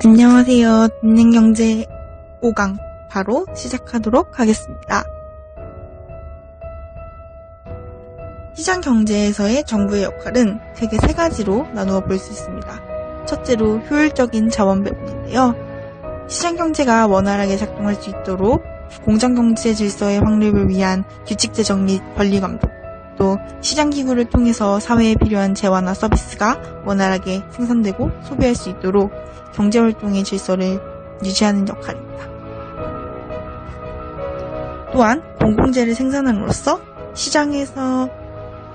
안녕하세요. 듣는경제 5강 바로 시작하도록 하겠습니다. 시장경제에서의 정부의 역할은 크게 세 가지로 나누어 볼 수 있습니다. 첫째로 효율적인 자원 배분인데요. 시장경제가 원활하게 작동할 수 있도록 공정경제 질서의 확립을 위한 규칙 제정 및 권리 감독, 또 시장기구를 통해서 사회에 필요한 재화나 서비스가 원활하게 생산되고 소비할 수 있도록 경제활동의 질서를 유지하는 역할입니다. 또한 공공재를 생산함으로써 시장에서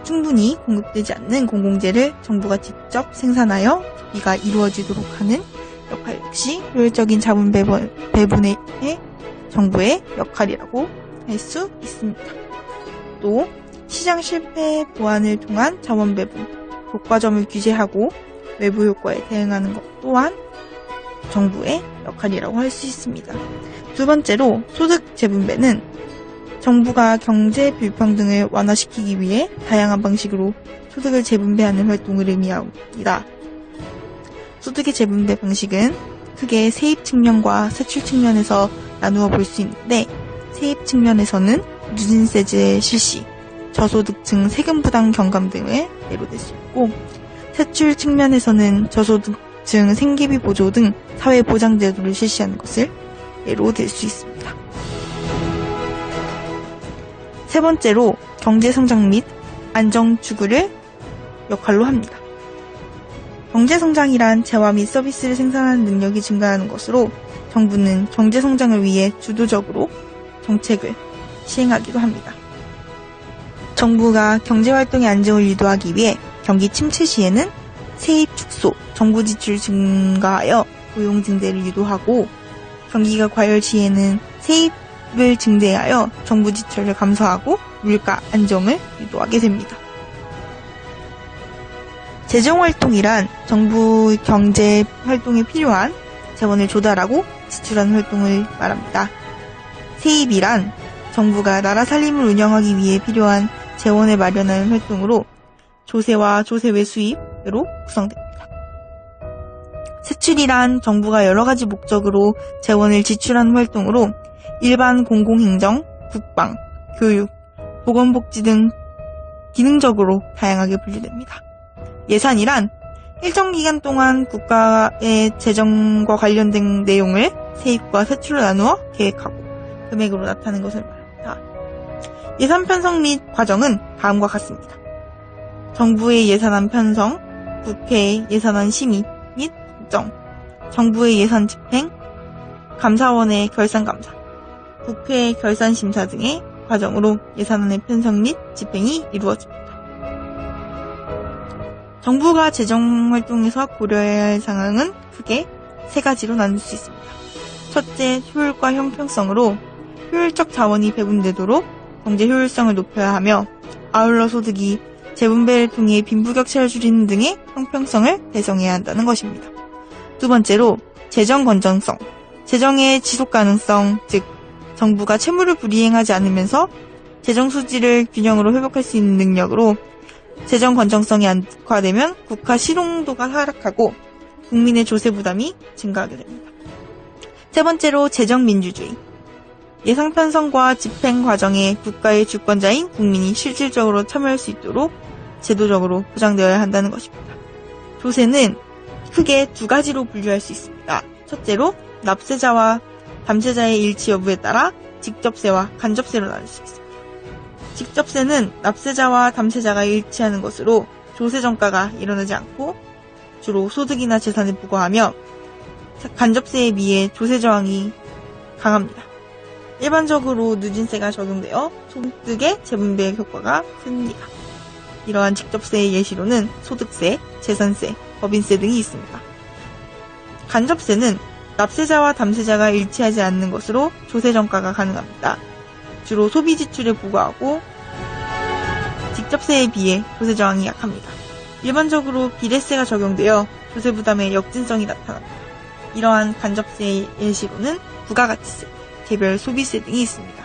충분히 공급되지 않는 공공재를 정부가 직접 생산하여 소비가 이루어지도록 하는 역할 역시 효율적인 자본 배분의 정부의 역할이라고 할 수 있습니다. 또 시장 실패 보완을 통한 자원 배분, 효과점을 규제하고 외부 효과에 대응하는 것 또한 정부의 역할이라고 할 수 있습니다. 두 번째로 소득 재분배는 정부가 경제 불평등을 완화시키기 위해 다양한 방식으로 소득을 재분배하는 활동을 의미합니다. 소득의 재분배 방식은 크게 세입 측면과 세출 측면에서 나누어 볼 수 있는데, 세입 측면에서는 누진세제 실시, 저소득층 세금 부담 경감 등을 예로 들 수 있고, 세출 측면에서는 저소득층 생계비 보조 등 사회보장제도를 실시하는 것을 예로 들 수 있습니다. 세 번째로 경제성장 및 안정추구를 역할로 합니다. 경제성장이란 재화 및 서비스를 생산하는 능력이 증가하는 것으로 정부는 경제성장을 위해 주도적으로 정책을 시행하기도 합니다. 정부가 경제활동의 안정을 유도하기 위해 경기 침체 시에는 세입 축소, 정부 지출 증가하여 고용 증대를 유도하고, 경기가 과열 시에는 세입을 증대하여 정부 지출을 감소하고 물가 안정을 유도하게 됩니다. 재정활동이란 정부 경제 활동에 필요한 재원을 조달하고 지출하는 활동을 말합니다. 세입이란 정부가 나라 살림을 운영하기 위해 필요한 재원을 마련하는 활동으로 조세와 조세 외 수입으로 구성됩니다. 세출이란 정부가 여러 가지 목적으로 재원을 지출하는 활동으로 일반 공공행정, 국방, 교육, 보건복지 등 기능적으로 다양하게 분류됩니다. 예산이란 일정 기간 동안 국가의 재정과 관련된 내용을 세입과 세출로 나누어 계획하고 금액으로 나타내는 것을 말합니다. 예산 편성 및 과정은 다음과 같습니다. 정부의 예산안 편성, 국회의 예산안 심의 및 국정, 정부의 예산 집행, 감사원의 결산 감사, 국회의 결산 심사 등의 과정으로 예산안의 편성 및 집행이 이루어집니다. 정부가 재정활동에서 고려해야 할 상황은 크게 세 가지로 나눌 수 있습니다. 첫째, 효율과 형평성으로 효율적 자원이 배분되도록 경제 효율성을 높여야 하며, 아울러 소득이 재분배를 통해 빈부격차를 줄이는 등의 형평성을 배성해야 한다는 것입니다. 두 번째로, 재정 건전성, 재정의 지속 가능성, 즉 정부가 채무를 불이행하지 않으면서 재정 수지를 균형으로 회복할 수 있는 능력으로 재정 건전성이 악화되면 국가 실용도가 하락하고 국민의 조세 부담이 증가하게 됩니다. 세 번째로 재정 민주주의, 예산 편성과 집행 과정에 국가의 주권자인 국민이 실질적으로 참여할 수 있도록 제도적으로 보장되어야 한다는 것입니다. 조세는 크게 두 가지로 분류할 수 있습니다. 첫째로 납세자와 담세자의 일치 여부에 따라 직접세와 간접세로 나눌 수 있습니다. 직접세는 납세자와 담세자가 일치하는 것으로 조세 전가가 일어나지 않고 주로 소득이나 재산에 부과하며, 간접세에 비해 조세 저항이 강합니다. 일반적으로 누진세가 적용되어 소득의 재분배 효과가 큽니다. 이러한 직접세의 예시로는 소득세, 재산세, 법인세 등이 있습니다. 간접세는 납세자와 담세자가 일치하지 않는 것으로 조세 전가가 가능합니다. 주로 소비 지출에 부과하고 직접세에 비해 조세 저항이 약합니다. 일반적으로 비례세가 적용되어 조세 부담의 역진성이 나타납니다. 이러한 간접세의 예시로는 부가가치세, 개별 소비세 등이 있습니다.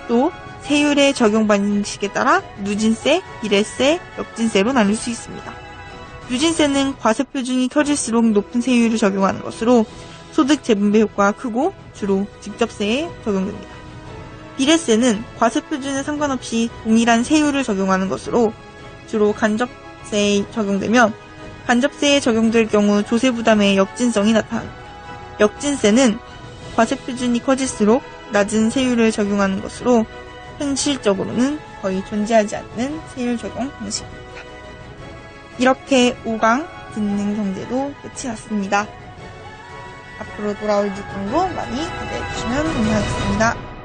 또 세율의 적용 방식에 따라 누진세, 비례세, 역진세로 나눌 수 있습니다. 누진세는 과세표준이 켜질수록 높은 세율을 적용하는 것으로 소득 재분배 효과가 크고 주로 직접세에 적용됩니다. 비례세는 과세표준에 상관없이 동일한 세율을 적용하는 것으로 주로 간접세에 적용되며 간접세에 적용될 경우 조세 부담의 역진성이 나타납니다. 역진세는 과세표준이 커질수록 낮은 세율을 적용하는 것으로 현실적으로는 거의 존재하지 않는 세율 적용 방식입니다. 이렇게 5강 듣는 경제도 끝이 났습니다. 앞으로 돌아올 6강도 많이 기대해 주시면 감사하겠습니다.